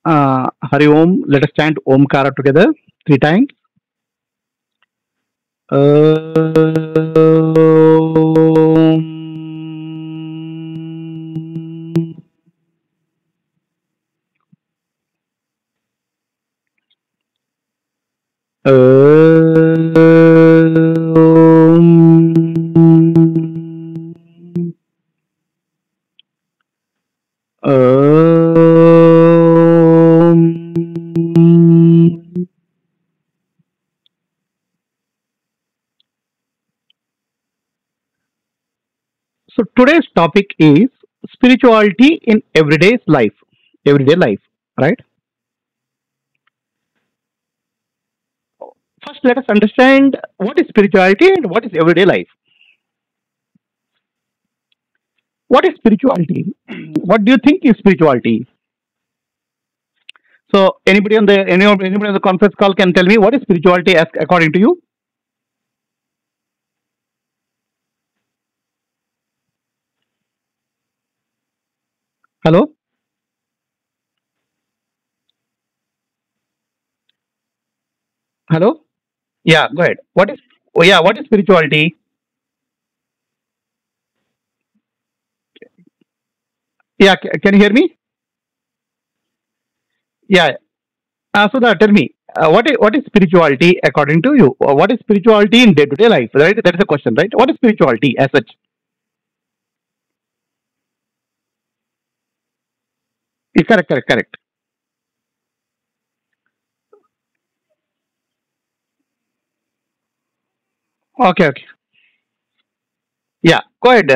Hari Om. Let us chant Omkara together 3 times. So today's topic is spirituality in everyday life, right? First, let us understand what is spirituality and what is everyday life. What is spirituality? What do you think is spirituality? So, anybody on the conference call can tell me what is spirituality as according to you? Hello, hello. Yeah, go ahead. What is? Oh, yeah, what is spirituality? Yeah, can you hear me? Yeah. Sudha, tell me what is spirituality according to you? What is spirituality in day to day life? Right, that is the question, right? What is spirituality as such? Correct, correct, correct. Okay, okay. Yeah, go ahead.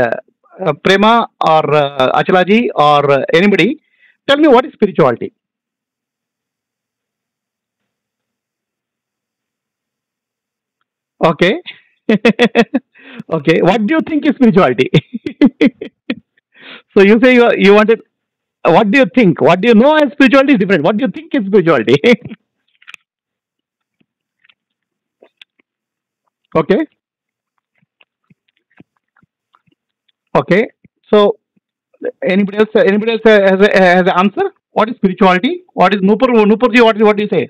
Prema or Achalaji or anybody, tell me what is spirituality. Okay. Okay. What do you think is spirituality? So you say you wanted. What do you think? What do you know as spirituality is different. What do you think is spirituality? Okay. Okay. So anybody else has an answer? What is spirituality? What is Nupurji? What do you say?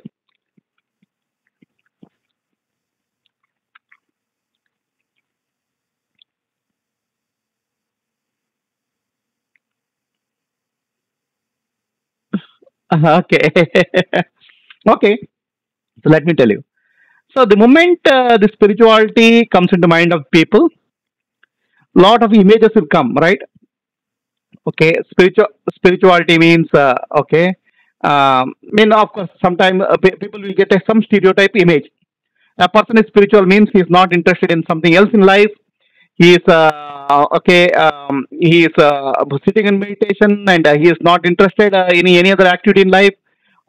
Okay. Okay. So let me tell you. So the moment the spirituality comes into mind of people, lot of images will come, right? Okay, spirituality means okay. Mean of course, sometimes people will get some stereotype image. A person is spiritual means he is not interested in something else in life. He is okay. He is sitting in meditation and he is not interested in any other activity in life,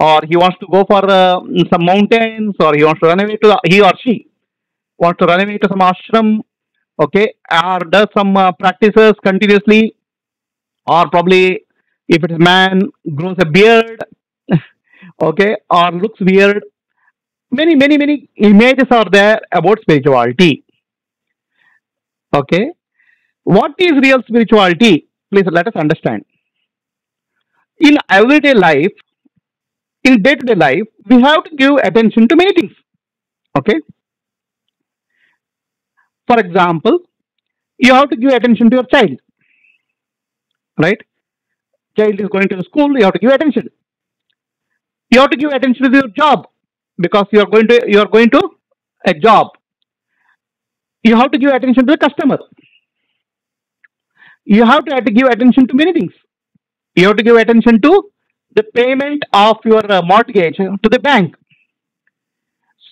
or he wants to go for some mountains, or he wants to run away to he or she wants to run away to some ashram, okay, or does some practices continuously, or probably if it is man grows a beard, okay, or looks weird. Many images are there about spirituality. Okay, what is real spirituality? Please let us understand. In everyday life, in day to day life, we have to give attention to many things. Okay, for example, you have to give attention to your child, right? Child is going to the school, you have to give attention. You have to give attention to your job because you are going to a job. You have to give attention to the customer. You have to give attention to many things. You have to give attention to the payment of your mortgage to the bank.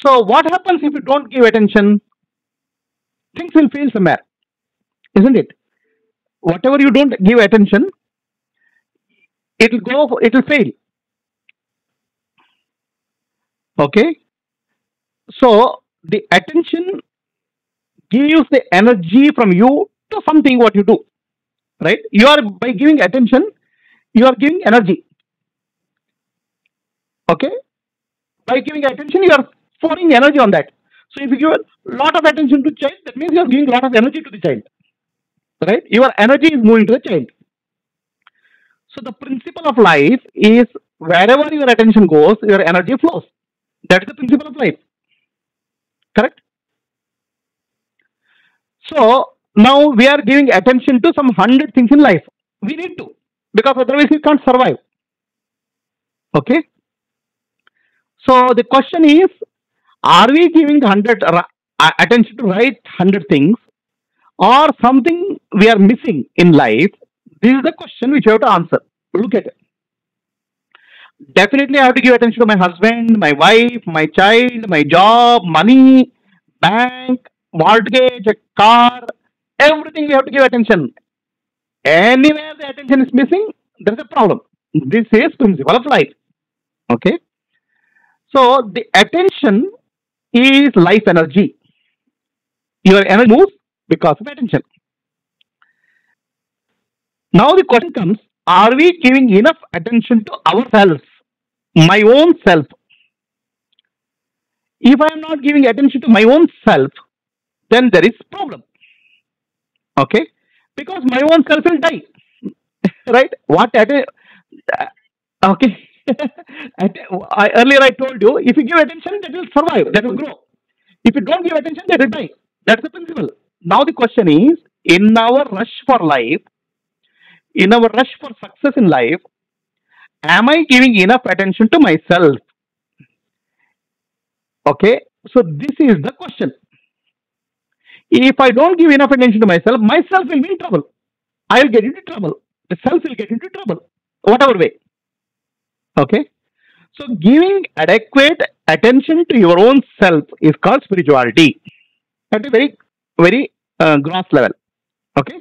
So what happens if you don't give attention? Things will fail somewhere, isn't it? Whatever you don't give attention, it will fail. Okay. So the attention gives the energy from you to something what you do, right? You are by giving attention, you are giving energy. Okay. By giving attention, you are pouring energy on that. So if you give a lot of attention to child, that means you are giving a lot of energy to the child, right? Your energy is moving to the child. So the principle of life is Wherever your attention goes, your energy flows. That is the principle of life. Correct? So now we are giving attention to some 100 things in life. We need to, because otherwise we can't survive. Okay. So the question is, are we giving 100 attention to right 100 things, or something we are missing in life? This is the question which you have to answer. Look at it. Definitely, I have to give attention to my husband, my wife, my child, my job, money, bank, mortgage, a car, everything we have to give attention. Anywhere the attention is missing, there is a problem. This is principle of life. Okay. So the attention is life energy. Your energy moves because of attention. Now the question comes, are we giving enough attention to ourselves, my own self? If I am not giving attention to my own self, then there is problem. Okay, because my own self will die, right? Okay. Earlier I told you, if you give attention, that will survive, that will grow. If you don't give attention, that will die. That's the principle. Now the question is, in our rush for life, in our rush for success in life, am I giving enough attention to myself? Okay, so this is the question. If I don't give enough attention to myself will be in trouble. I will get into trouble. The self will get into trouble, whatever way. Okay, so giving adequate attention to your own self is called spirituality at a very, very gross level. Okay,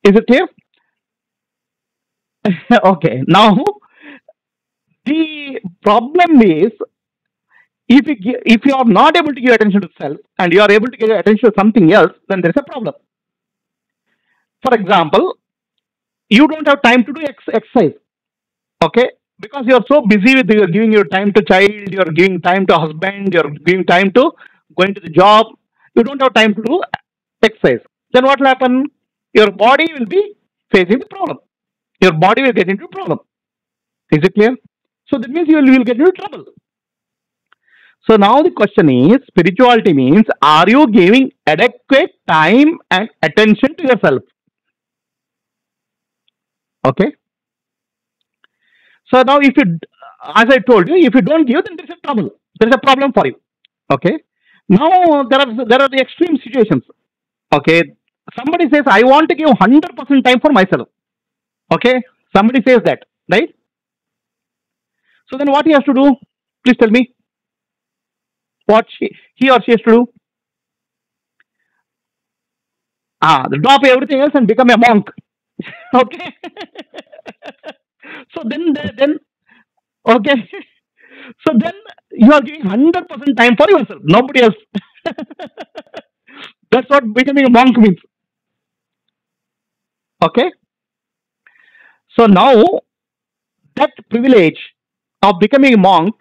is it clear? Okay, now the problem is, if you are not able to give attention to self and you are able to give attention to something else, then there is a problem. For example, you don't have time to do exercise. Okay, because you are so busy with you're giving your time to child, you're giving time to husband, you're giving time to going to the job, you don't have time to do exercise. Then what will happen? Your body will be facing the problem. Your body will get into problem. Is it clear? So that means you will get into trouble. So now the question is, spirituality means, are you giving adequate time and attention to yourself? Okay. So now, if you, as I told you, if you don't give, then there is a trouble. There is a problem for you. Okay. Now there are the extreme situations. Okay. Somebody says, I want to give 100% time for myself. Okay. Somebody says that, right? So then what he has to do? Please tell me. What he or she has to do? Drop everything else and become a monk. Okay. So then okay. So then you are giving 100% time for yourself, nobody else. That's what becoming a monk means. Okay. So now that privilege of becoming a monk,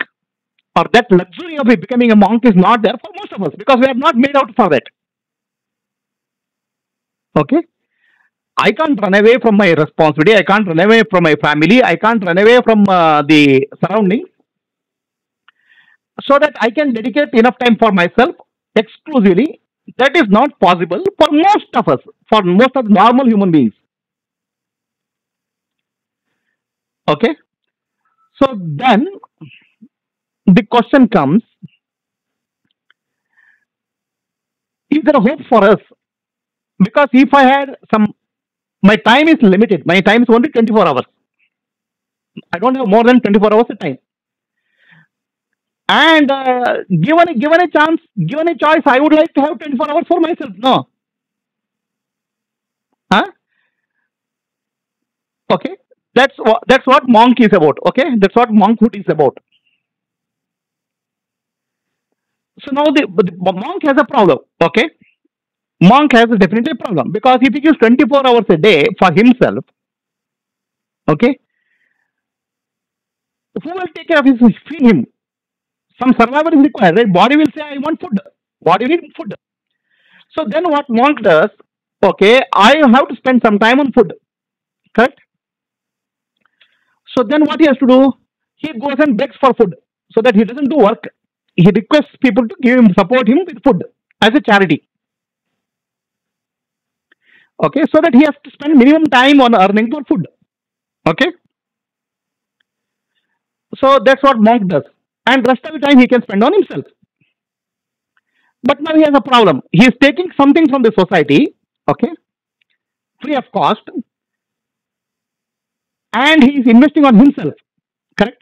or that luxury of becoming a monk, is not there for most of us, because we are not made out for that. Okay. I can't run away from my responsibility. I can't run away from my family. I can't run away from the surroundings, so that I can dedicate enough time for myself exclusively. That is not possible for most of us, for most of the normal human beings. Okay. So then the question comes, is there a hope for us? Because if I had my time is limited. My time is only 24 hours. I don't have more than 24 hours of time. And given a chance, given a choice, I would like to have 24 hours for myself. No. Huh? Okay. That's what monk is about. Okay. That's what monkhood is about. So now the monk has a problem. Okay. Monk has definitely a problem, because if he gives 24 hours a day for himself, okay, who will take care of him? Some survival is required, right? Body will say, I want food. Body will need food. So then what monk does? Okay, I have to spend some time on food. Correct? So then what he has to do? He goes and begs for food so that he doesn't do work. He requests people to give him, support him with food as a charity. Okay, so that he has to spend minimum time on earning for food. Okay, so that's what monk does, and rest of the time he can spend on himself. But now he has a problem. He is taking something from the society, okay, free of cost, and he is investing on himself. Correct?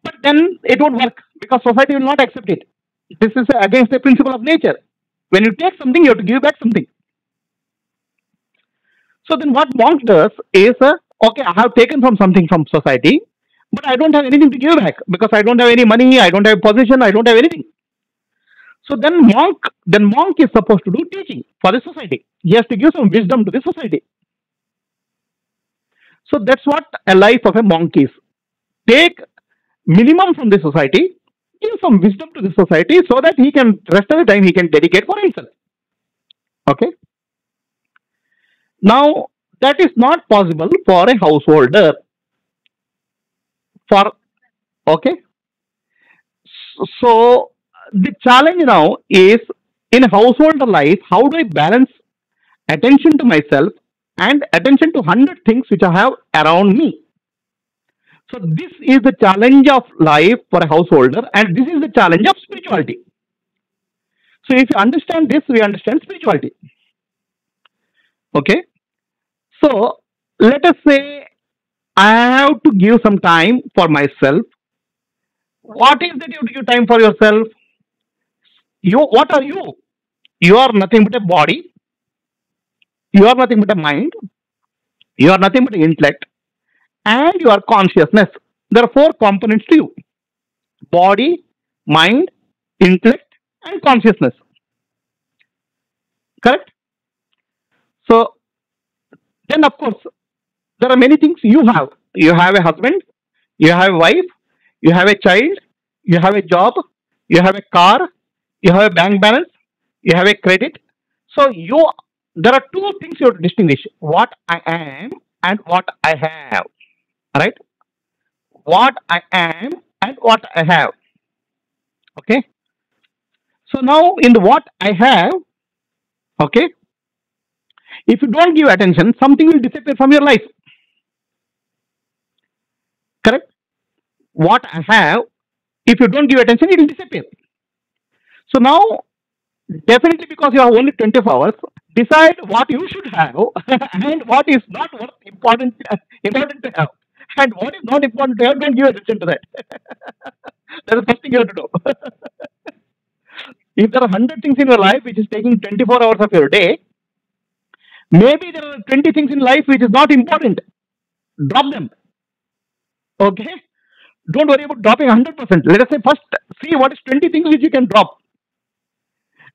But then it won't work because society will not accept it. This is against the principle of nature. When you take something, you have to give back something. So then what monk does is, okay, I have taken from something from society, but I don't have anything to give back because I don't have any money, I don't have position, I don't have anything. So then monk is supposed to do teaching for the society. He has to give some wisdom to the society. So that's what a life of a monk is. Take minimum from the society, give some wisdom to the society so that he can rest of the time he can dedicate for himself. Okay. Now that is not possible for a householder. For okay. So the challenge now is in householder life, how do I balance attention to myself and attention to 100 things which I have around me? So this is the challenge of life for a householder, and this is the challenge of spirituality. So if you understand this, we understand spirituality. Okay. So let us say I have to give some time for myself. What is that you have to give time for yourself? You what are you? You are nothing but a body. You are nothing but a mind. You are nothing but an intellect, and you are consciousness. There are four components to you: body, mind, intellect, and consciousness. Correct? So then, of course, there are many things you have. You have a husband, you have a wife, you have a child, you have a job, you have a car, you have a bank balance, you have a credit. So there are two things you have to distinguish: what I am and what I have. Right? What I am and what I have. Okay. So now in the what I have, okay, if you don't give attention, something will disappear from your life. Correct? What I have, if you don't give attention, it will disappear. So now, definitely because you have only 24 hours, decide what you should have and what is not worth important to have. And what is not important to have, don't give attention to that. That's the first thing you have to do. If there are 100 things in your life which is taking 24 hours of your day, maybe there are 20 things in life which is not important. Drop them. Okay? Don't worry about dropping 100%. Let us say first see what is 20 things which you can drop.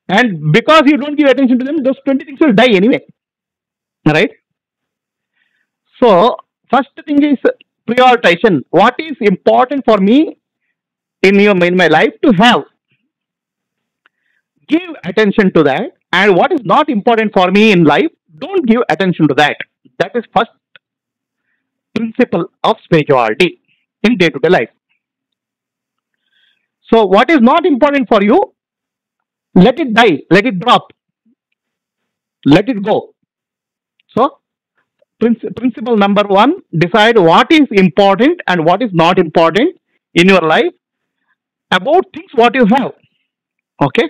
And because you don't give attention to them, those 20 things will die anyway. Right? So, first thing is prioritization. What is important for me in my life to have? Give attention to that. And what is not important for me in life, don't give attention to that. That is first principle of spirituality in day-to-day life. So, what is not important for you, let it die, let it drop, let it go. So, principle number one, decide what is important and what is not important in your life about things what you have. Okay.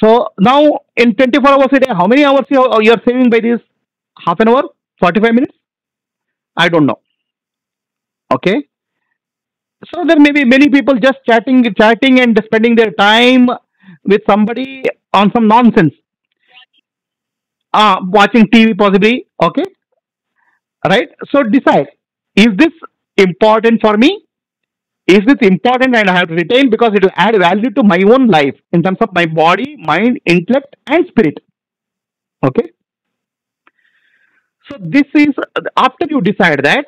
So now in 24 hours a day, how many hours you are saving by this? Half an hour? 45 minutes? I don't know. Okay. So there may be many people just chatting and spending their time with somebody on some nonsense. Watching TV possibly. Okay. Right. So decide, is this important for me? Is this important and I have to retain because it will add value to my own life in terms of my body, mind, intellect, and spirit. Okay. So this is after you decide that,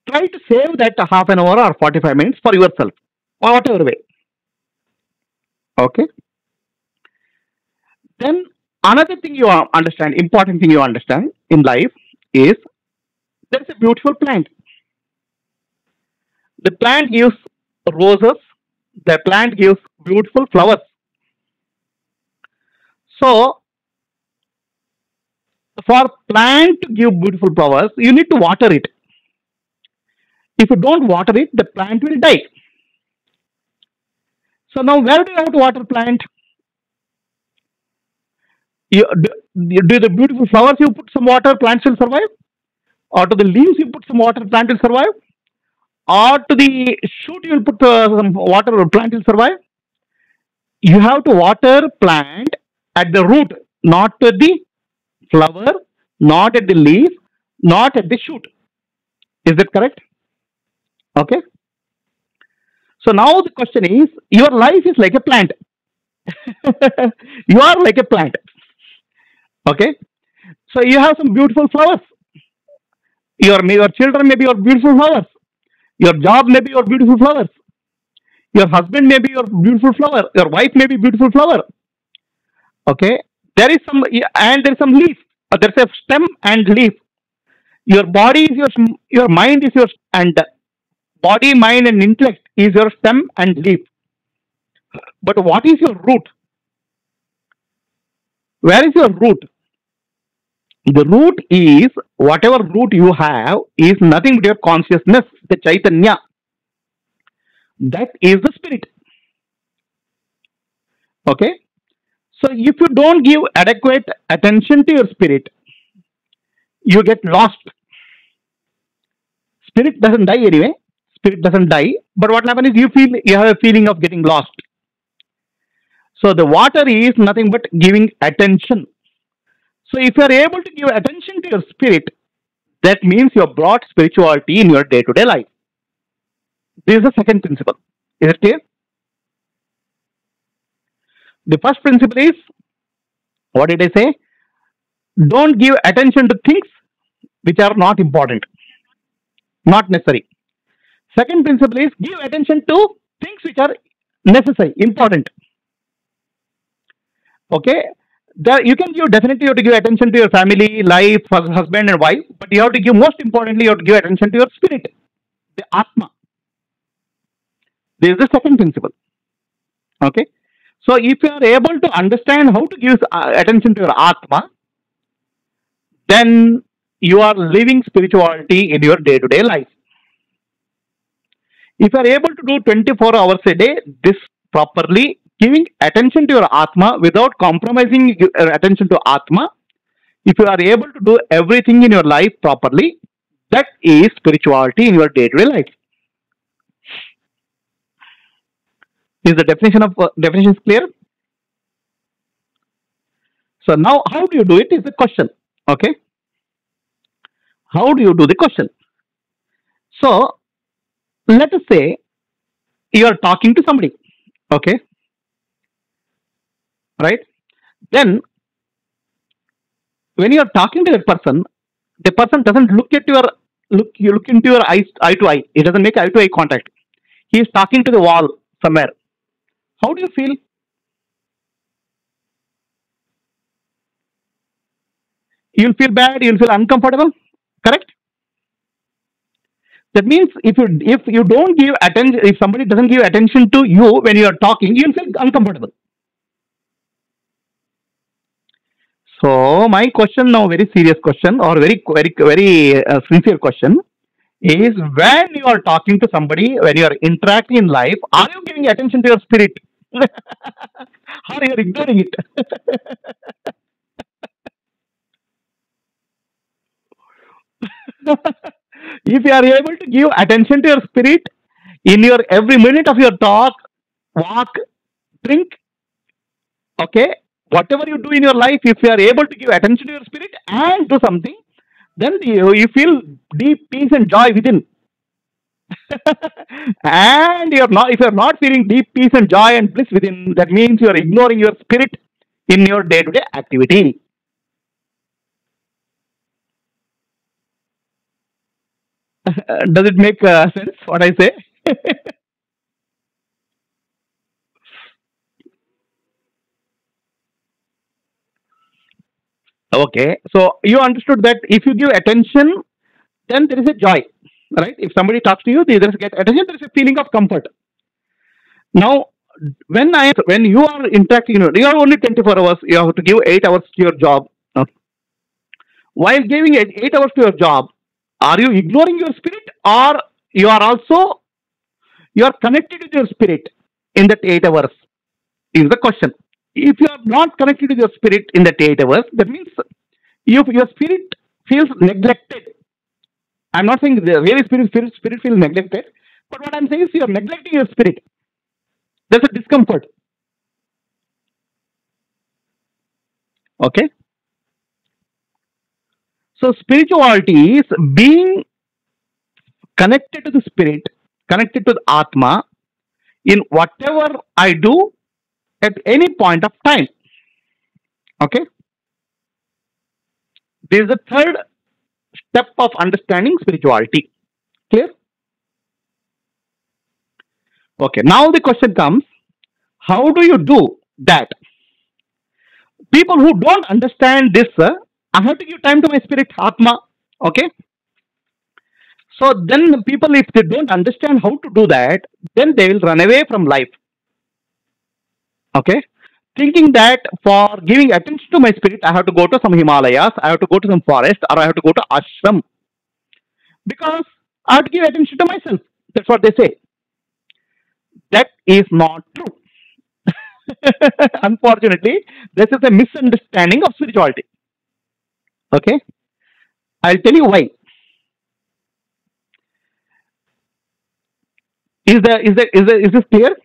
try to save that half an hour or 45 minutes for yourself or whatever way. Okay. Then another thing you understand, important thing you understand in life is there is a beautiful plant. The plant gives roses. The plant gives beautiful flowers. So, for plant to give beautiful flowers, you need to water it. If you don't water it, the plant will die. So now, where do you have to water plant? Do the beautiful flowers you put some water, plants will survive. Or to the leaves you put some water, plant will survive. Or to the shoot you will put some water, plant will survive. You have to water plant at the root, not at the flower, not at the leaf, not at the shoot. Is that correct? Okay. So now the question is, your life is like a plant. You are like a plant. Okay. So you have some beautiful flowers. Your children may be your beautiful flowers. Your job may be your beautiful flowers. Your husband may be your beautiful flower. Your wife may be beautiful flower. Okay. There is some, and there is some leaf. There's a stem and leaf. Your body is your mind is your, and body, mind, and intellect is your stem and leaf. But what is your root? Where is your root? The root is whatever root you have is nothing but your consciousness, the Chaitanya. That is the spirit. Okay. So if you don't give adequate attention to your spirit, you get lost. Spirit doesn't die anyway. Spirit doesn't die. But what happens is you have a feeling of getting lost. So the water is nothing but giving attention. So if you are able to give attention to your spirit, that means you have brought spirituality in your day-to-day life. This is the second principle. Is it clear? The first principle is, what did I say? Don't give attention to things which are not important, not necessary. Second principle is, give attention to things which are necessary, important. Okay? You can give, definitely you have to give attention to your family, life, husband and wife, but you have to give, most importantly, you have to give attention to your spirit, the Atma. This is the second principle. Okay? So if you are able to understand how to give attention to your Atma, then you are living spirituality in your day-to-day life. If you are able to do 24 hours a day, this properly, giving attention to your Atma without compromising your attention to Atma, if you are able to do everything in your life properly, that is spirituality in your day-to-day life. Is the definition is clear? So now, how do you do it is the question. Okay. How do you do the question? So, let us say you are talking to somebody. Okay. Right? Then, when you are talking to that person, the person doesn't look at you look into your eyes, eye to eye. He doesn't make eye to eye contact. He is talking to the wall somewhere. How do you feel? You'll feel bad, you'll feel uncomfortable. Correct? That means if you don't give attention, if somebody doesn't give attention to you when you are talking, you'll feel uncomfortable. So my question now, very serious question or very sincere question is, when you are talking to somebody, when you are interacting in life, are you giving attention to your spirit? Or you are ignoring it? If you are able to give attention to your spirit in your every minute of your talk, walk, drink, okay, whatever you do in your life, if you are able to give attention to your spirit and do something, then you feel deep peace and joy within. And if you're not feeling deep peace and joy and bliss within, that means you are ignoring your spirit in your day-to-day activity. Does it make sense what I say? Okay, so you understood that if you give attention, then there is a joy, right? If somebody talks to you, they just get attention. There is a feeling of comfort. Now, when you are interacting, you are only 24 hours. You have to give 8 hours to your job. While giving 8 hours to your job, are you ignoring your spirit, or you are also you are connected with your spirit in that 8 hours? Is the question. If you are not connected with your spirit in that 8 hours, that means if your spirit feels neglected. I'm not saying the really spirit feels neglected, but what I'm saying is you're neglecting your spirit. There's a discomfort. Okay. So spirituality is being connected to the spirit, connected to the Atma in whatever I do at any point of time. Okay. This is the third step of understanding spirituality. Clear? Okay. Now the question comes, how do you do that? People who don't understand this, I have to give time to my spirit, Atma. Okay. So then the people, if they don't understand how to do that, then they will run away from life. Okay. Thinking that for giving attention to my spirit, I have to go to some Himalayas, I have to go to some forest, or I have to go to ashram because I have to give attention to myself. That's what they say. That is not true. Unfortunately, this is a misunderstanding of spirituality. Okay. I'll tell you why. Is this clear?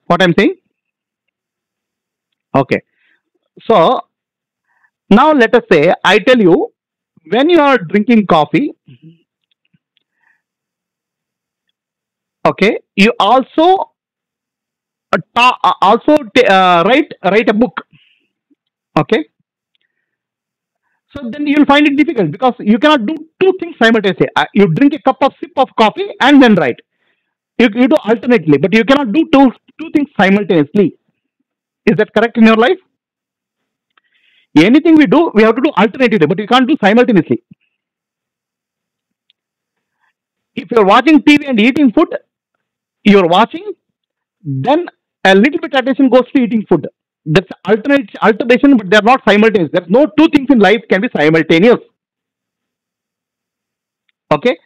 What I'm saying? Okay. So now let us say I tell you, when you are drinking coffee, okay, you also write a book. Okay. So then you'll find it difficult because you cannot do two things simultaneously. You drink a cup of sip of coffee and then write. You do alternately, but you cannot do two things simultaneously. Is that correct in your life? Anything we do, we have to do alternatively, but you can't do simultaneously. If you're watching TV and eating food, you're watching, then a little bit attention goes to eating food. That's alternation, but they're not simultaneous. There's no two things in life can be simultaneous. Okay?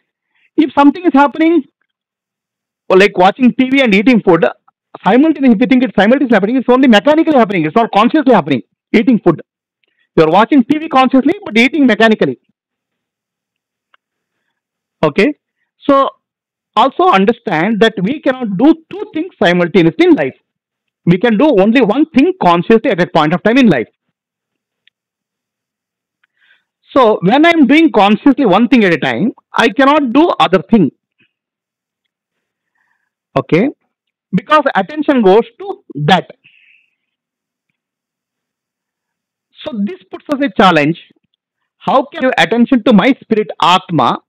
If something is happening, or like watching TV and eating food, simultaneously, if you think it's simultaneously happening, it's only mechanically happening. It's not consciously happening. Eating food. You're watching TV consciously, but eating mechanically. Okay? So also understand that we cannot do two things simultaneously in life. We can do only one thing consciously at a point of time in life. So when I'm doing consciously one thing at a time, I cannot do other thing. Okay? Because attention goes to that. So this puts us a challenge. How can I give attention to my spirit Atma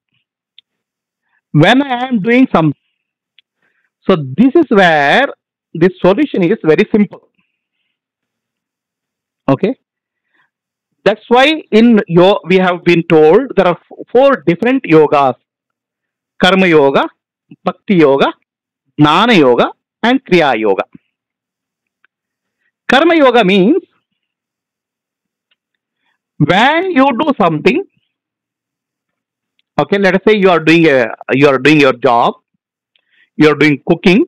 when I am doing something? So this is where the solution is very simple. Okay? That's why we have been told there are four different yogas: Karma Yoga, Bhakti Yoga, Jnana Yoga, and Kriya Yoga. Karma Yoga means when you do something, okay, let us say you are doing your job, you are doing cooking,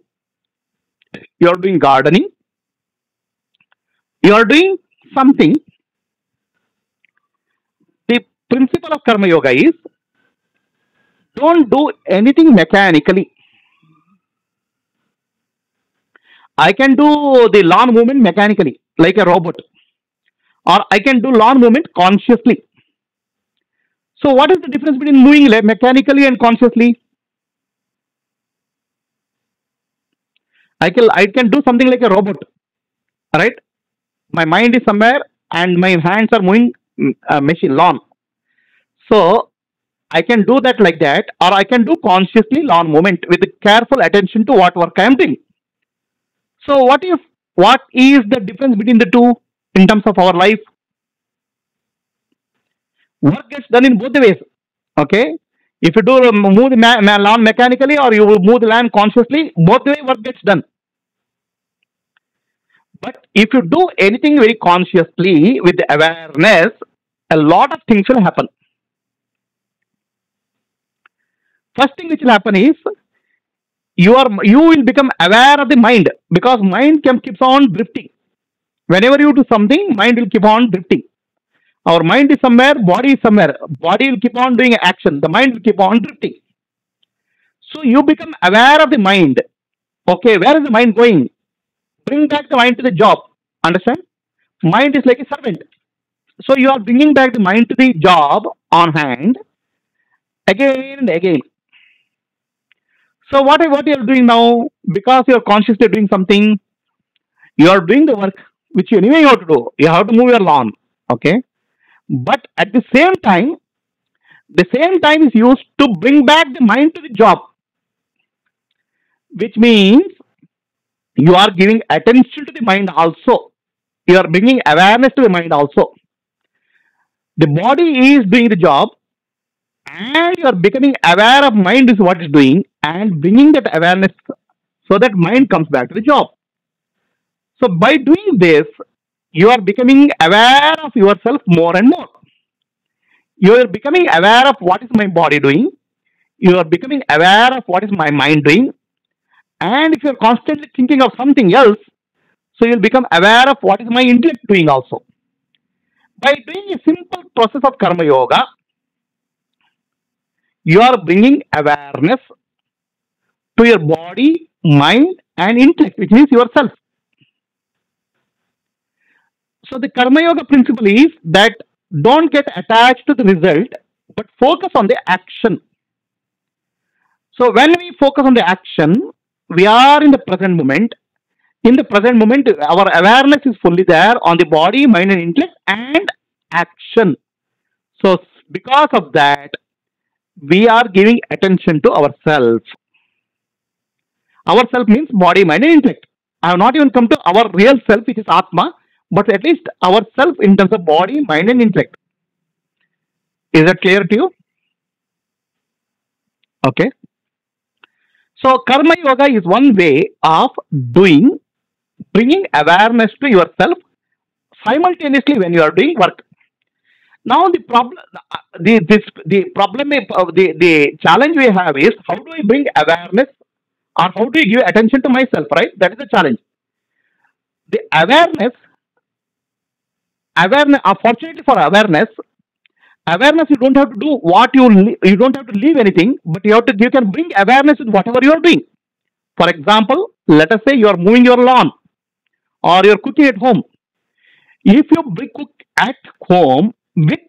you are doing gardening, you are doing something. The principle of Karma Yoga is don't do anything mechanically. I can do the lawn movement mechanically, like a robot, or I can do lawn movement consciously. So, what is the difference between moving mechanically and consciously? I can do something like a robot, right? My mind is somewhere and my hands are moving machine lawn. So I can do that like that, or I can do consciously lawn movement with careful attention to what work I am doing. So what is the difference between the two in terms of our life? Work gets done in both the ways. Okay, if you do move the land mechanically or you move the land consciously, both the way work gets done. But if you do anything very consciously with the awareness, a lot of things will happen. First thing which will happen is you will become aware of the mind, because mind keeps on drifting. Whenever you do something, mind will keep on drifting. Our mind is somewhere, body is somewhere. Body will keep on doing action. The mind will keep on drifting. So you become aware of the mind. Okay, where is the mind going? Bring back the mind to the job. Understand? Mind is like a servant. So you are bringing back the mind to the job on hand again and again. So what you are doing now, because you are consciously doing something, you are doing the work which you anyway have to do. You have to move your lawn. Okay. But at the same time is used to bring back the mind to the job, which means you are giving attention to the mind also. You are bringing awareness to the mind also. The body is doing the job, and you are becoming aware of mind is what is doing, and bringing that awareness so that mind comes back to the job. So by doing this, you are becoming aware of yourself more and more. You are becoming aware of what is my body doing. You are becoming aware of what is my mind doing. And if you are constantly thinking of something else, so you'll become aware of what is my intellect doing also. By doing a simple process of Karma Yoga, you are bringing awareness to your body, mind, and intellect, which means yourself. So the Karma Yoga principle is that don't get attached to the result, but focus on the action. So when we focus on the action, we are in the present moment. In the present moment, our awareness is fully there on the body, mind, and intellect, and action. So because of that, we are giving attention to ourselves. Ourself means body, mind, and intellect. I have not even come to our real self, which is Atma, but at least ourself in terms of body, mind, and intellect. Is that clear to you? Okay. So Karma Yoga is one way of bringing awareness to yourself simultaneously when you are doing work. Now the challenge we have is, how do I bring awareness, or how do I give attention to myself? Right, that is the challenge. The awareness. Fortunately for awareness, you don't have to do what you don't have to leave anything, but you can bring awareness with whatever you are doing. For example, let us say you are mowing your lawn, or you are cooking at home. If you cook at home with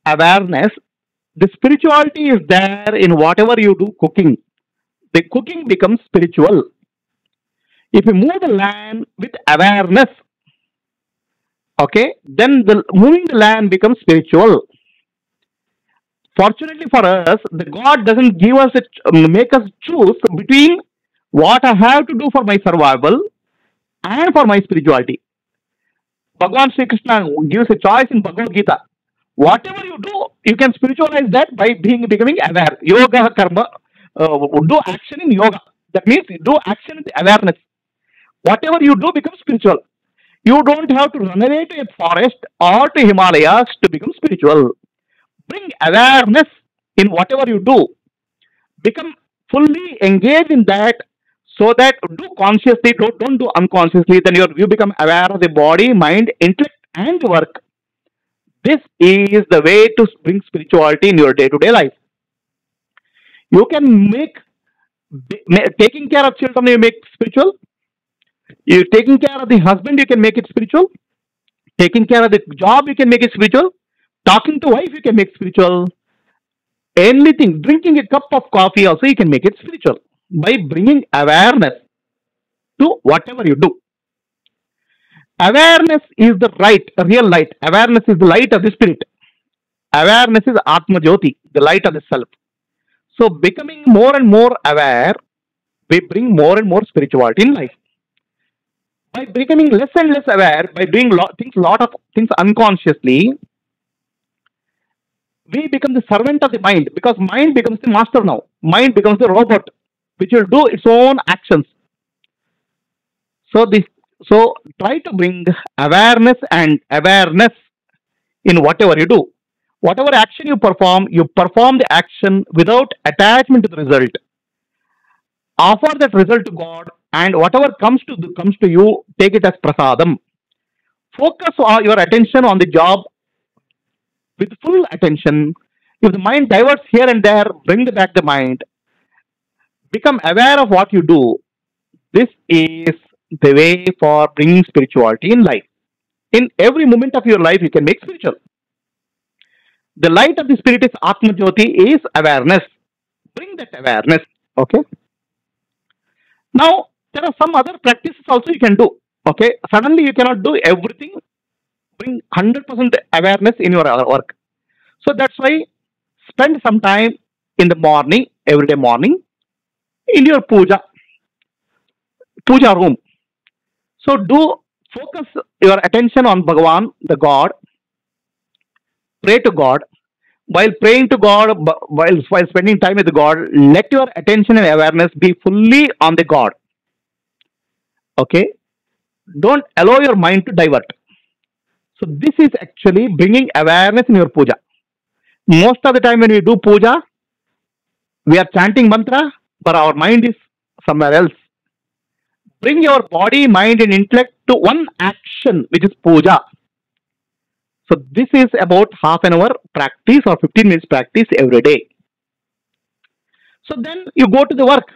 awareness, the spirituality is there in whatever you do cooking. The cooking becomes spiritual. If you move the land with awareness, okay, then moving the land becomes spiritual. Fortunately for us, the God doesn't make us choose between what I have to do for my survival and for my spirituality. Bhagavan Sri Krishna gives a choice in Bhagavad Gita. Whatever you do, you can spiritualize that by becoming aware. Yoga, karma, do action in yoga. That means do action in awareness. Whatever you do becomes spiritual. You don't have to run away to a forest or to Himalayas to become spiritual. Bring awareness in whatever you do. Become fully engaged in that, so that do consciously, don't do unconsciously. Then you become aware of the body, mind, intellect, and work. This is the way to bring spirituality in your day-to-day life. You can taking care of children, you make spiritual. You taking care of the husband, you can make it spiritual. Taking care of the job, you can make it spiritual. Talking to wife, you can make spiritual. Anything, drinking a cup of coffee also, you can make it spiritual by bringing awareness to whatever you do. Awareness is the real light. Awareness is the light of the spirit. Awareness is Atma Jyoti, the light of the self. So becoming more and more aware, we bring more and more spirituality in life. By becoming less and less aware, by doing lot of things unconsciously, We become the servant of the mind because mind becomes the master now. Mind becomes the robot which will do its own actions. So this so try to bring awareness in whatever you do. Whatever action you perform the action without attachment to the result. Offer that result to God, and whatever comes to you, take it as prasadam. Focus your attention on the job with full attention. If the mind diverts here and there, bring back the mind. Become aware of what you do. This is the way for bringing spirituality in life. In every moment of your life, you can make spiritual. The light of the spirit is Atma Jyoti, is awareness. Bring that awareness. Okay. Now, there are some other practices also you can do. Okay. Suddenly, you cannot do everything. Bring 100% awareness in your work. So that's why spend some time in the morning, every day morning, in your puja room. So do focus your attention on Bhagavan, the God. Pray to God. While praying to God, while spending time with God, let your attention and awareness be fully on the God. Okay. Don't allow your mind to divert. So this is actually bringing awareness in your puja. Most of the time when we do puja, we are chanting mantra, but our mind is somewhere else. Bring your body, mind, and intellect to one action, which is puja. So this is about half an hour practice or 15 minutes practice every day. So then you go to the work.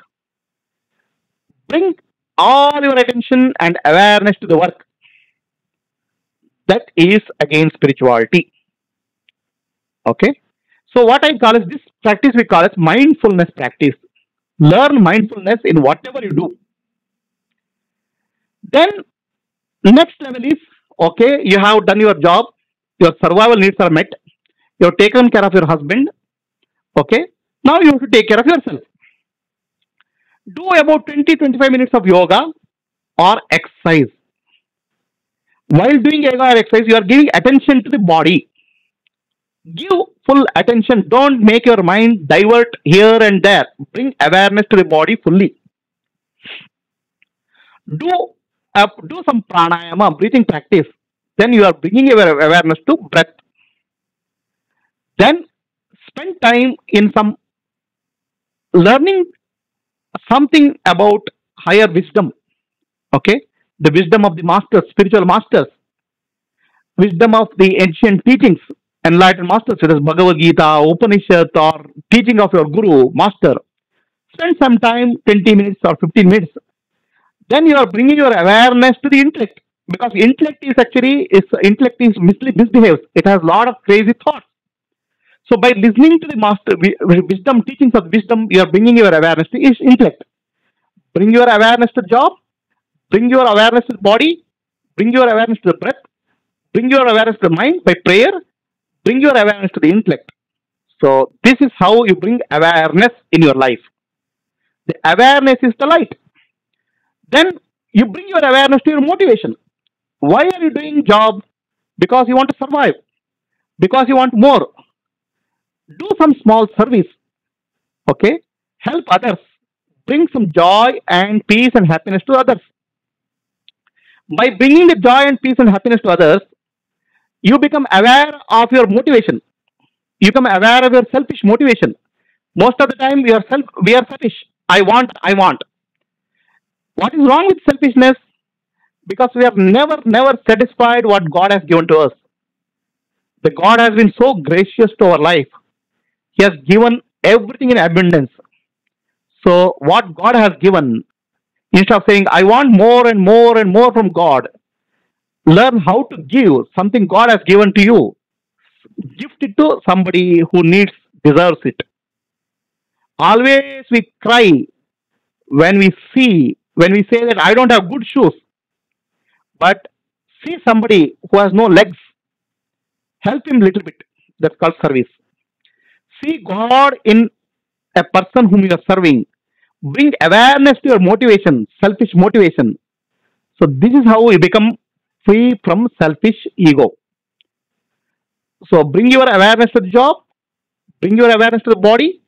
Bring all your attention and awareness to the work. That is again spirituality. Okay. So what I call is this practice we call as mindfulness practice. Learn mindfulness in whatever you do. Then next level is okay, you have done your job, your survival needs are met, you have taken care of your husband. Okay. Now you have to take care of yourself. Do about 20-25 minutes of yoga or exercise. While doing yoga or exercise, you are giving attention to the body. Give full attention. Don't make your mind divert here and there. Bring awareness to the body fully. Do do some pranayama, breathing practice. Then you are bringing your awareness to breath. Then spend time in some learning something about higher wisdom. Okay, the wisdom of the masters, spiritual masters, wisdom of the ancient teachings, enlightened masters, such as Bhagavad Gita, Upanishad, or teaching of your guru, master. Spend some time, 20 minutes or 15 minutes. Then you are bringing your awareness to the intellect, because intellect is misbehaves. It has a lot of crazy thoughts. So by listening to the master wisdom teachings of wisdom, you are bringing your awareness to intellect. Bring your awareness to job. Bring your awareness to the body. Bring your awareness to the breath. Bring your awareness to the mind by prayer. Bring your awareness to the intellect. So this is how you bring awareness in your life. The awareness is the light. Then you bring your awareness to your motivation. Why are you doing job? Because you want to survive. Because you want more. Do some small service. Okay? Help others. Bring some joy and peace and happiness to others. By bringing the joy and peace and happiness to others, you become aware of your motivation. You become aware of your selfish motivation. Most of the time, we are selfish. I want. What is wrong with selfishness? Because we are never satisfied what God has given to us. The God has been so gracious to our life. He has given everything in abundance. So what God has given, instead of saying, I want more and more and more from God, learn how to give something God has given to you. Gift it to somebody who deserves it. Always we cry when we say that I don't have good shoes. But see somebody who has no legs, help him a little bit. That's called service. See God in a person whom you are serving. Bring awareness to your motivation, selfish motivation. So this is how we become free from selfish ego. So bring your awareness to the job, Bring your awareness to the body,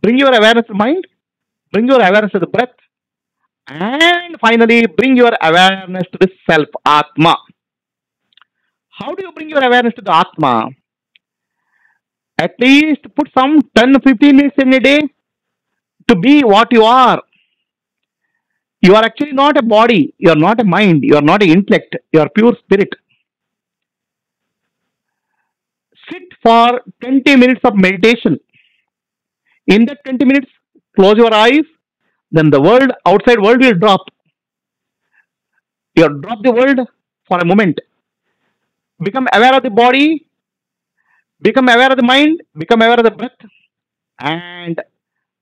bring your awareness to the mind, bring your awareness to the breath, and finally bring your awareness to the self, Atma. How do you bring your awareness to the Atma? At least put some 10 15 minutes in a day to be what you are. You are actually not a body, you are not a mind, you are not an intellect, you are pure spirit. Sit for 20 minutes of meditation. In that 20 minutes, close your eyes, then the world, outside world will drop. You drop the world for a moment. Become aware of the body, become aware of the mind, become aware of the breath, and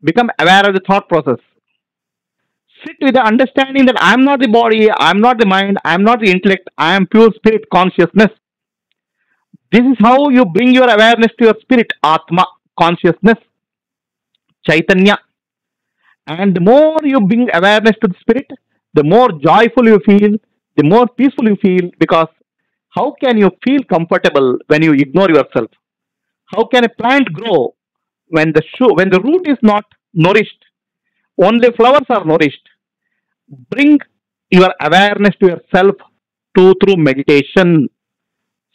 become aware of the thought process. Sit with the understanding that I am not the body, I am not the mind, I am not the intellect, I am pure spirit consciousness. This is how you bring your awareness to your spirit, Atma, consciousness, Chaitanya. And the more you bring awareness to the spirit, the more joyful you feel, the more peaceful you feel, because how can you feel comfortable when you ignore yourself? How can a plant grow when when the root is not nourished? Only flowers are nourished. Bring your awareness to yourself through meditation.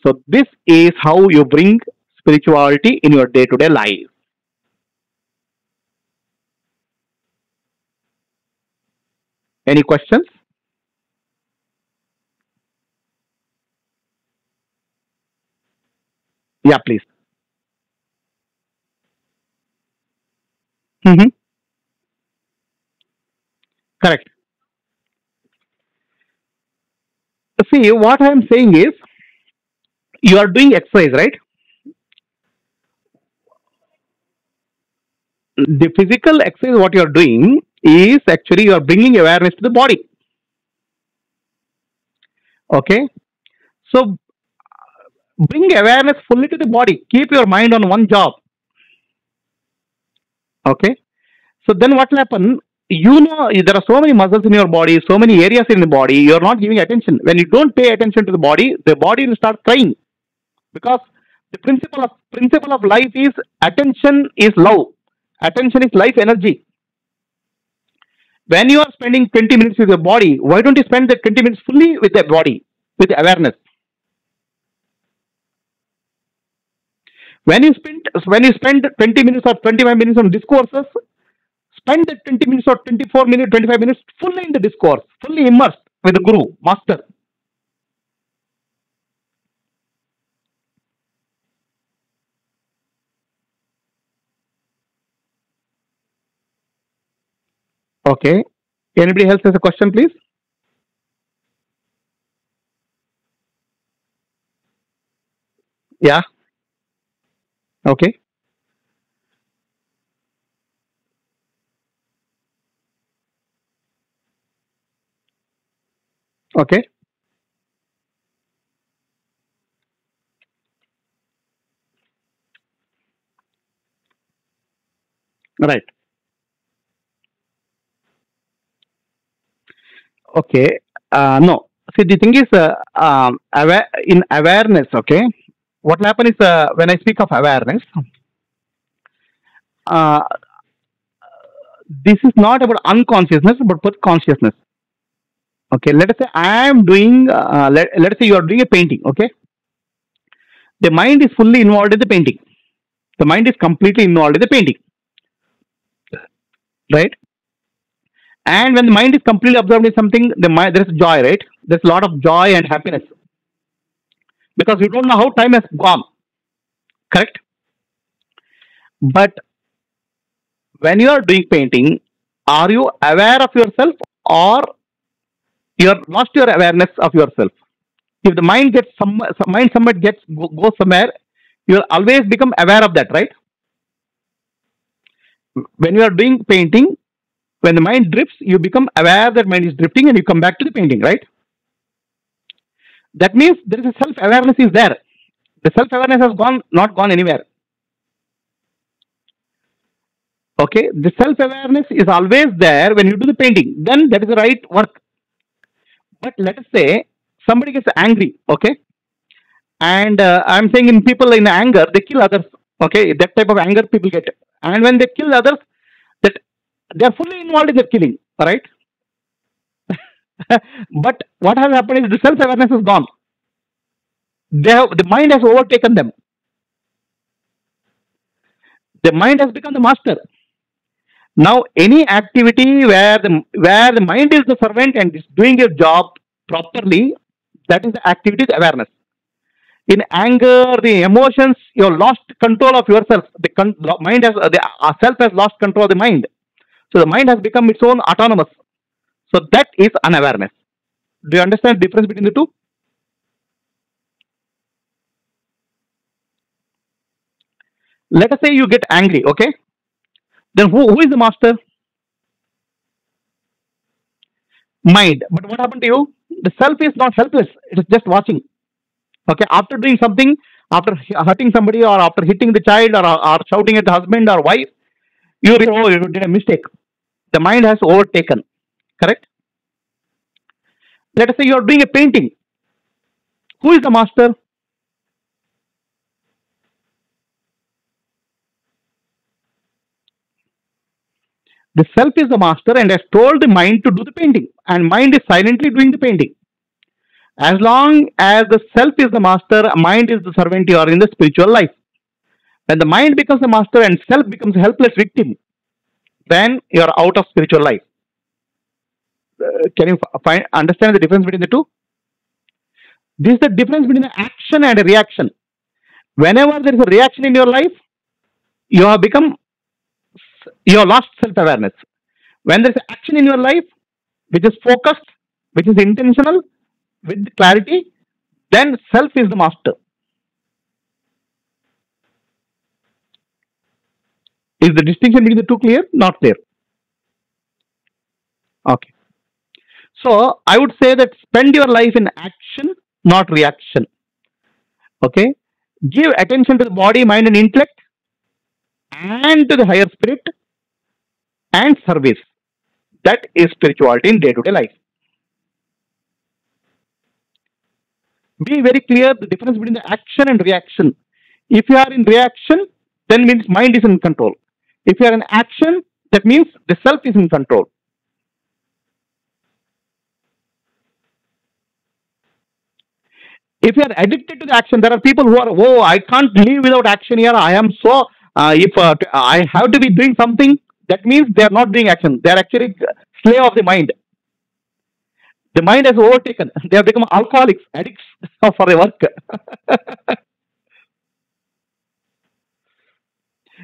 So this is how you bring spirituality in your day-to-day life. Any questions? Yeah, please. Mm-hmm. Correct. See, what I am saying is, you are doing exercise, right? The physical exercise, what you are doing is actually you are bringing awareness to the body. Okay. So bring awareness fully to the body. Keep your mind on one job. Okay. So then what will happen? You know, there are so many muscles in your body, so many areas in the body. You are not giving attention. When you don't pay attention to the body will start crying, because the principle of life is attention is love. Attention is life energy. When you are spending 20 minutes with your body, why don't you spend the 20 minutes fully with the body, with the awareness? When you spend 20 minutes or 25 minutes on discourses, spend the 20 minutes or 24 minutes, 25 minutes fully in the discourse, fully immersed with the guru, master. Okay. Anybody else has a question, please? Yeah. Okay. Okay. Right. Okay. No. See, the thing is, in awareness, okay, what will happen is, when I speak of awareness, uh, this is not about unconsciousness, but consciousness. Okay. Let us say I am doing, let us say you are doing a painting, okay. The mind is fully involved in the painting. The mind is completely involved in the painting, right? And when the mind is completely absorbed in something, there is joy, right? There's a lot of joy and happiness, because you don't know how time has gone, correct? But when you are doing painting, are you aware of yourself, or you have lost your awareness of yourself? If the mind gets some mind somewhere goes somewhere, you will always become aware of that, right? When you are doing painting, when the mind drifts, you become aware that mind is drifting, and you come back to the painting, right? That means there is a self awareness is there. The self awareness has not gone anywhere. Okay, the self awareness is always there when you do the painting. Then that is the right work. But let us say somebody gets angry, okay, and I'm saying in people in anger they kill others. Okay, that type of anger people get, and when they kill others, that they are fully involved in their killing. All right, but what has happened is the self awareness is gone. The mind has overtaken them. The mind has become the master. Now, any activity where the mind is the servant and is doing your job properly, that is the activity of awareness. In anger, the emotions, you have lost control of yourself. The mind has the self has lost control of the mind. So the mind has become its own autonomous. So that is unawareness. Do you understand the difference between the two? Let us say you get angry, okay? Then who is the master? Mind. But what happened to you? The self is not helpless. It is just watching. Okay, after doing something, after hurting somebody or after hitting the child or shouting at the husband or wife, you realize, oh, you did a mistake. The mind has overtaken. Correct? Let us say you are doing a painting. Who is the master? The self is the master and has told the mind to do the painting, and mind is silently doing the painting. As long as the self is the master, mind is the servant, you are in the spiritual life. When the mind becomes the master and self becomes a helpless victim, then you are out of spiritual life. Can you understand the difference between the two? This is the difference between the action and a reaction. Whenever there is a reaction in your life, you have become you have lost self-awareness. When there is action in your life, which is focused, which is intentional, with clarity, then self is the master. Is the distinction between the two clear? Not clear. Okay. So I would say that spend your life in action, not reaction. Okay. Give attention to the body, mind, and intellect, and to the higher spirit and service. That is spirituality in day-to-day life. Be very clear the difference between the action and reaction. If you are in reaction, then means mind is in control. If you are in action, that means the self is in control. If you are addicted to the action, there are people who are, oh, I can't live without action here. I am so, if I have to be doing something, that means they are not doing action. They are actually slave of the mind. The mind has overtaken. They have become alcoholics, addicts for their work.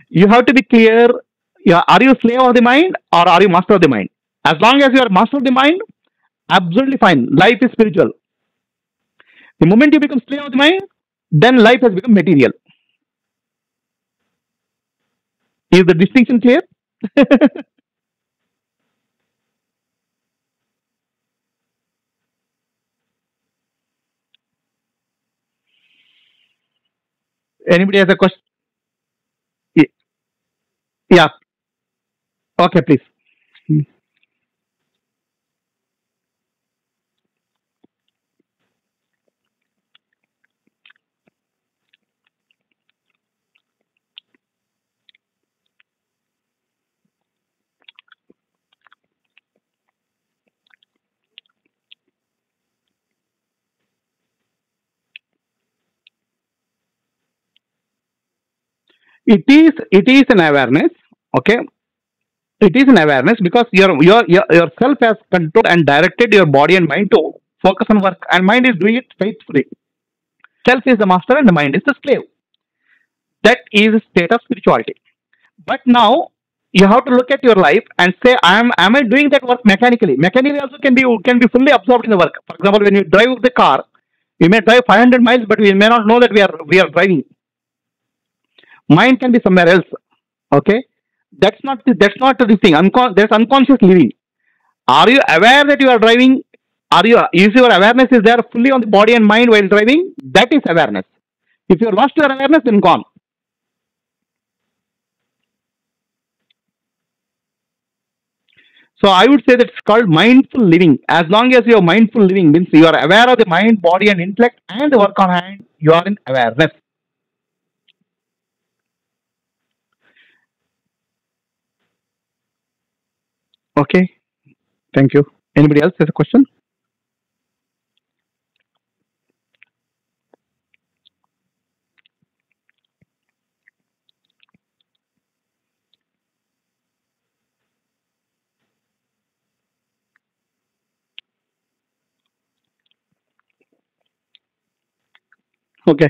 You have to be clear. Yeah, are you slave of the mind or are you master of the mind? As long as you are master of the mind, absolutely fine. Life is spiritual. The moment you become slave of the mind, then life has become material. Is the distinction clear? Anybody has a question? Yeah. Okay, please. It is an awareness. Okay. It is an awareness because yourself has controlled and directed your body and mind to focus on work, and mind is doing it faithfully. Self is the master and the mind is the slave. That is a state of spirituality. But now you have to look at your life and say, am I doing that work mechanically? Mechanically also can be fully absorbed in the work. For example, when you drive the car, you may drive 500 miles, but we may not know that we are driving. Mind can be somewhere else. Okay, that's not the thing. There's unconscious living. Are you aware that you are driving? Is your awareness is there fully on the body and mind while driving? That is awareness. If you lost your awareness, then gone. So I would say that it's called mindful living. As long as you are mindful living, means you are aware of the mind, body, and intellect, and the work on hand, you are in awareness. Okay, thank you. Anybody else has a question? Okay,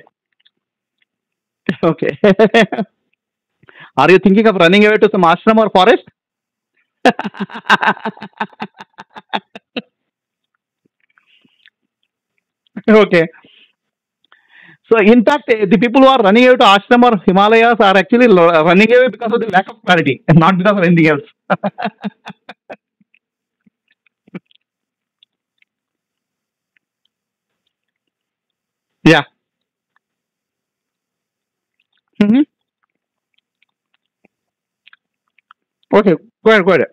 okay. Are you thinking of running away to some ashram or forest? Okay. So, in fact, the people who are running away to ashram or Himalayas are actually running away because of the lack of clarity, and not because of anything else. Yeah. Hmm. Okay. Go ahead. Go ahead.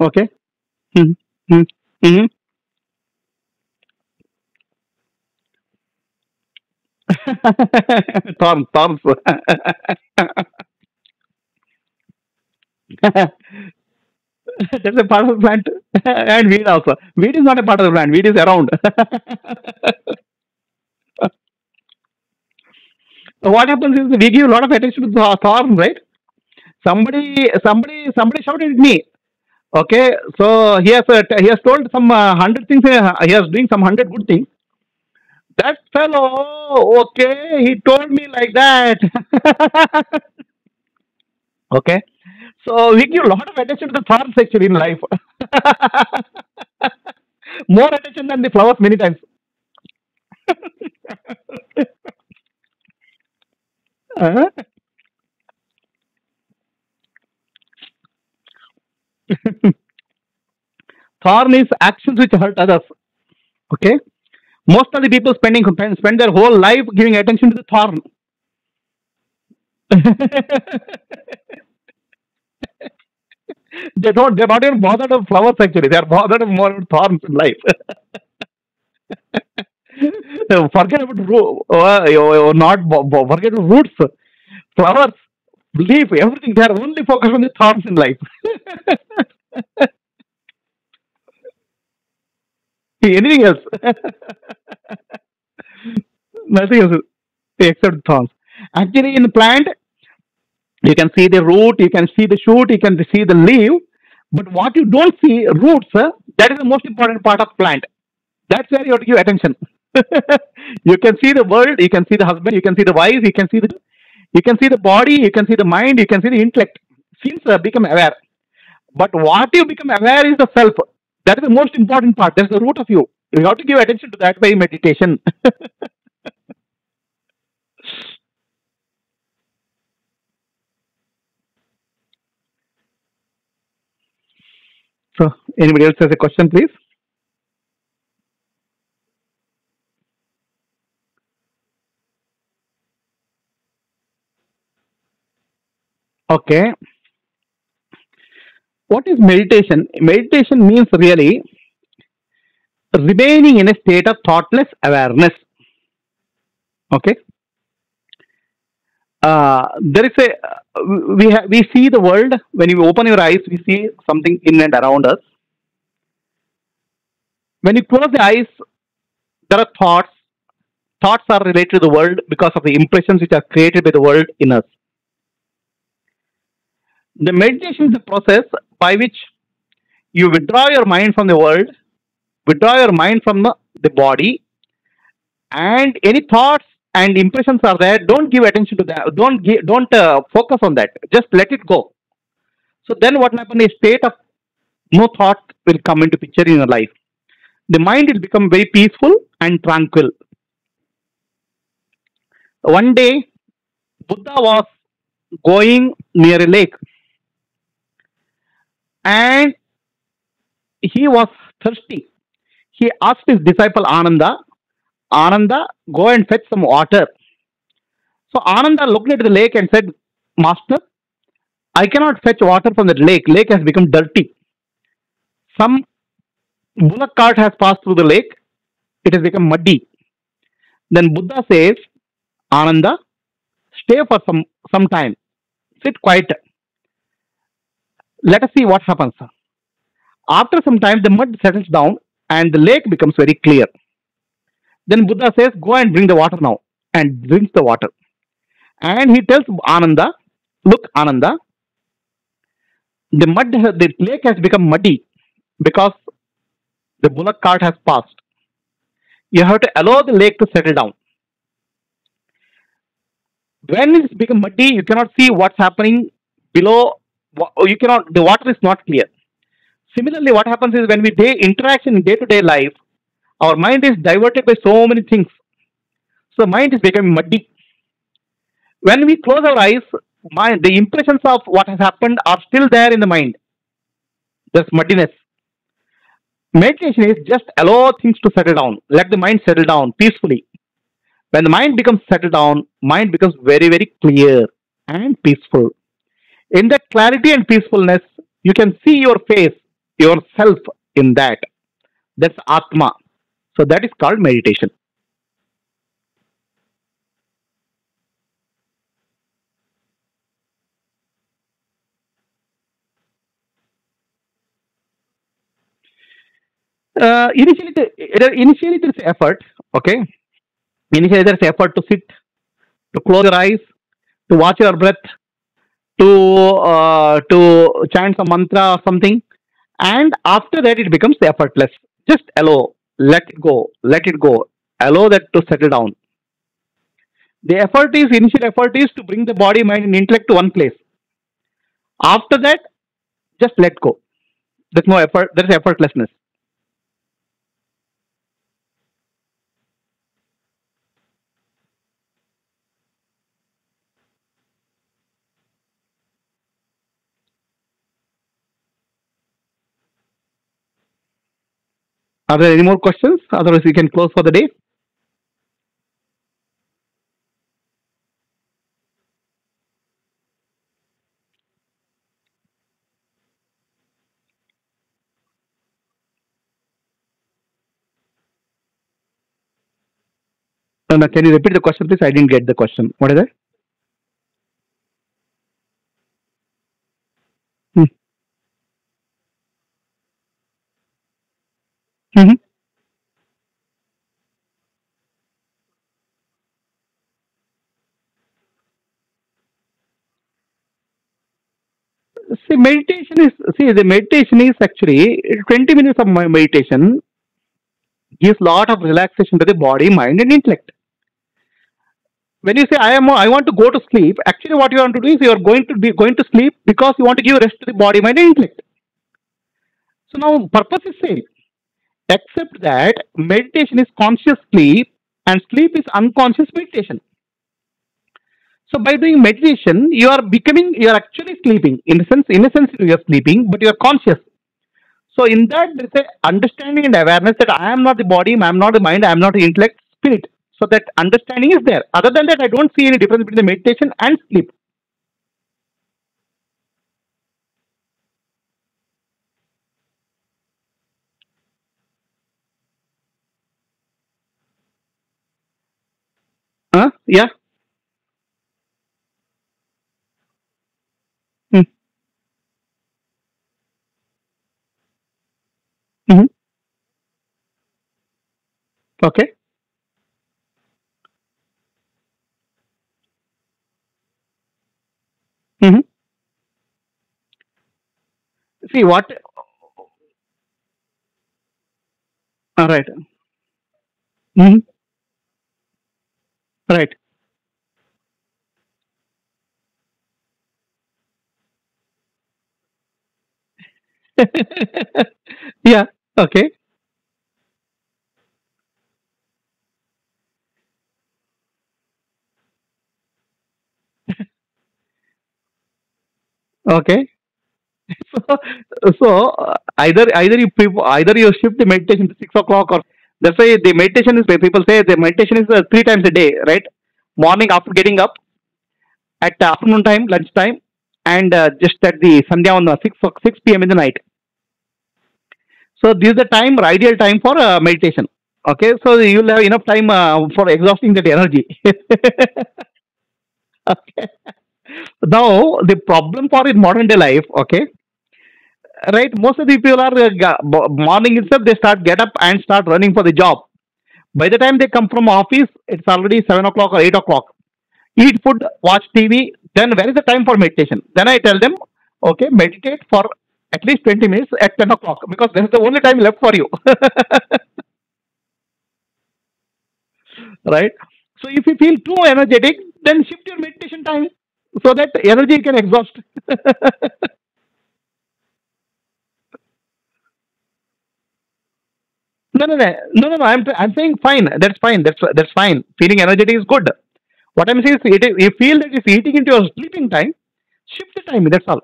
Okay. Mm-hmm. Mm-hmm. Thorns. Thorns. That's a part of the plant. And weed also. Weed is not a part of the plant. Weed is around. So what happens is we give a lot of attention to the thorn, right? Somebody shouted at me. Okay, so he has told some 100 things. He is doing some 100 good things. That fellow, okay, he told me like that. Okay, so we give a lot of attention to the thorns actually in life. More attention than the flowers many times. Uh, Thorn is actions which hurt others. Okay, most of the people spend their whole life giving attention to the thorn. They're not even bothered of flowers actually. They are bothered of more about thorns in life. Forget about not forget about roots, flowers, leaf, everything. They are only focused on the thorns in life. Anything else? Nothing else except thorns. Actually, in the plant, you can see the root, you can see the shoot, you can see the leaf. But what you don't see, roots, that is the most important part of plant. That's where you have to give attention. You can see the world, you can see the husband, you can see the wife, you can see the body, you can see the mind, you can see the intellect. Since become aware. But what you become aware is the self. That is the most important part. That's the root of you. You have to give attention to that by meditation. So, anybody else has a question, please? Okay. What is meditation? Meditation means really remaining in a state of thoughtless awareness. Okay. There is we see the world when you open your eyes. We see something in and around us. When you close the eyes, there are thoughts. Thoughts are related to the world because of the impressions which are created by the world in us. The meditation is a process by which you withdraw your mind from the world, withdraw your mind from the body, and any thoughts and impressions are there. Don't give attention to that. Don't focus on that. Just let it go. So then what will happen? A state of no thought will come into picture in your life. The mind will become very peaceful and tranquil. One day, Buddha was going near a lake and he was thirsty. He asked his disciple Ananda, Ananda, go and fetch some water. So Ananda looked at the lake and said, Master, I cannot fetch water from the lake. Lake has become dirty. Some bullock cart has passed through the lake. It has become muddy. Then Buddha says, Ananda, stay for some time. sit quiet. Let us see what happens. After some time, the mud settles down and the lake becomes very clear. Then Buddha says, "Go and bring the water now," and brings the water. And he tells Ananda, "Look, Ananda, the lake has become muddy because the bullock cart has passed. You have to allow the lake to settle down. When it's become muddy, you cannot see what's happening below. You cannot. The water is not clear. Similarly, what happens is when we interaction in day-to-day life, our mind is diverted by so many things. So mind is becoming muddy. When we close our eyes, the impressions of what has happened are still there in the mind. There's muddiness. Meditation is just allow things to settle down. Let the mind settle down peacefully. When the mind becomes settled down, mind becomes very, very clear and peaceful. In that clarity and peacefulness, you can see your face, yourself in that. That's Atma. So that is called meditation. Initially, there is effort. Okay. Initially, there is effort to sit, to close your eyes, to watch your breath, to chant some mantra or something, and after that, it becomes effortless. Just allow, let it go, allow that to settle down. The initial effort is to bring the body, mind, and intellect to one place. After that, just let go. There's no effort. There's effortlessness. Are there any more questions? Otherwise, we can close for the day. No, no, can you repeat the question, please? I didn't get the question. What is that? Hmm. Mhm. The meditation is actually 20 minutes of my meditation gives lot of relaxation to the body, mind, and intellect. When you say I want to go to sleep, actually what you want to do is you are going to sleep because you want to give rest to the body, mind, and intellect. So now purpose is same, except that meditation is conscious sleep and sleep is unconscious meditation. So by doing meditation, you are actually sleeping. In a sense, you are sleeping, but you are conscious. So in that, there is a understanding and awareness that I am not the body, I am not the mind, I am not the intellect, spirit. So that understanding is there. Other than that, I don't see any difference between the meditation and sleep. Yeah. Mm. Hmm. Okay. Hmm. See what? All right. Hmm. Right. Yeah. Okay. Okay. So, either you shift the meditation to 6 o'clock, or that's why the meditation is, people say the meditation is three times a day, right? Morning after getting up, at afternoon time, lunch time, and just at the Sandhya on 6 p.m. in the night. So this is the time, ideal time for meditation. Okay, so you'll have enough time for exhausting that energy. Okay, Now, the problem for in modern day life, okay, right? Most of the people are morning itself they start get up and start running for the job. By the time they come from office, it's already 7 o'clock or 8 o'clock. Eat food, watch TV. Then where is the time for meditation? Then I tell them, okay, meditate for at least 20 minutes at 10 o'clock because this is the only time left for you, right? So if you feel too energetic, then shift your meditation time so that energy can exhaust. No, no, no, no, no, no. I'm saying fine. That's fine. That's fine. Feeling energetic is good. What I'm saying is, you feel that it's eating into your sleeping time, shift the time. That's all.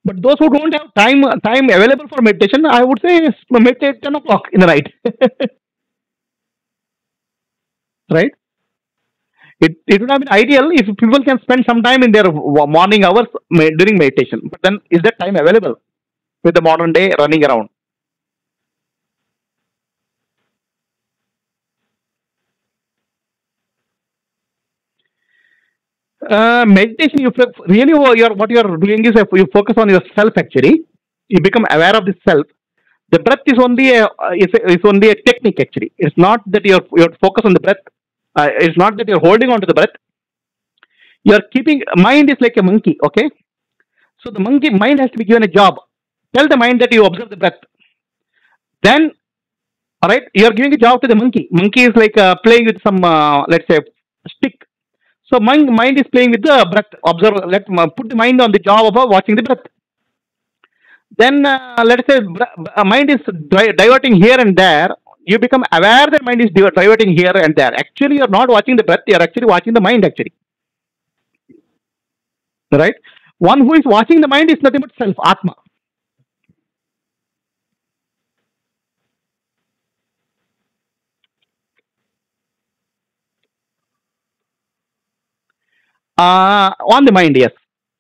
But those who don't have time available for meditation, I would say meditate 10 o'clock in the night, right? It would have been ideal if people can spend some time in their morning hours during meditation. But then, is that time available with the modern day running around? Meditation, really what you are doing is you focus on yourself. Actually, you become aware of the self. The breath is only a technique. Actually, it's not that you're focused on the breath. It's not that you're holding on to the breath. You're keeping mind is like a monkey. Okay, so the monkey mind has to be given a job. Tell the mind that you observe the breath. Then, all right, you're giving a job to the monkey. Monkey is like playing with some, let's say, stick. So mind is playing with the breath. Observe. Put the mind on the job of watching the breath. Then let's say mind is diverting here and there. You become aware that mind is diverting here and there. Actually, you're not watching the breath. You're actually watching the mind. Actually, right? One who is watching the mind is nothing but self, Atma. On the mind, yes.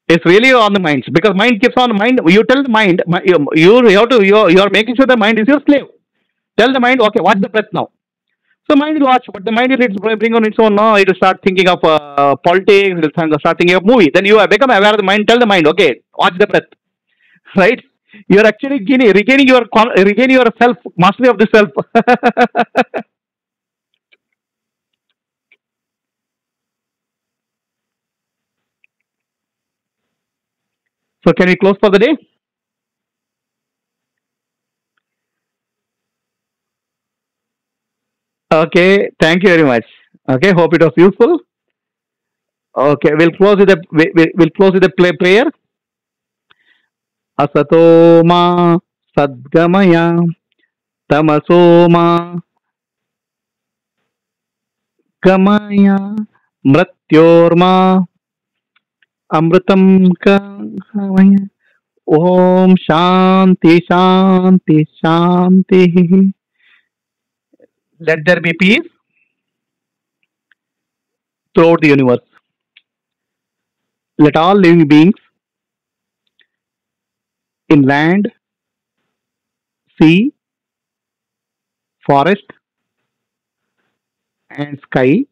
It's really on the mind because mind keeps on mind. You tell the mind, you have to you're making sure the mind is your slave. Tell the mind, okay, watch the breath now. So mind will watch, but the mind will bring on its own. No, it will start thinking of politics. It will start thinking of movie. Then you have become aware of the mind. Tell the mind, okay, watch the breath, right? You are actually regaining your self mastery of the self. So can we close for the day? Okay, thank you very much. Okay, hope it was useful. Okay, we'll close with a prayer. असतो मा सद्गमय तमसो मा गमय मृत्योर्मा अमृतं गमय. ओम शांति शांति शांति. Let there be peace throughout the universe. Let all living beings in land, sea, forest, and sky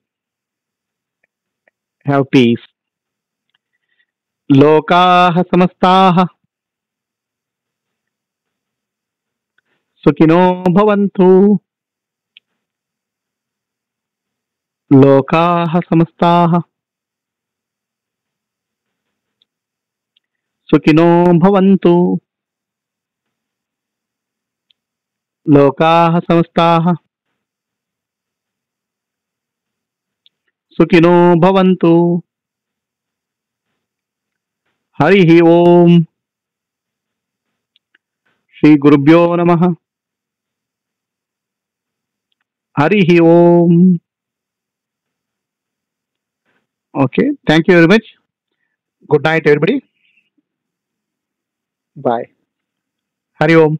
have peace. लोकाः समस्ताः सुखिनो भवन्तु. लोकाः समस्ताः सुखिनो भवन्तु. लोकाः समस्ताः सुखिनो भवन्तु. हरि ओम. श्री गुरुभ्यो नमः. हरि ओम. Okay, thank you very much. Good night, everybody. Bye. Hari Om.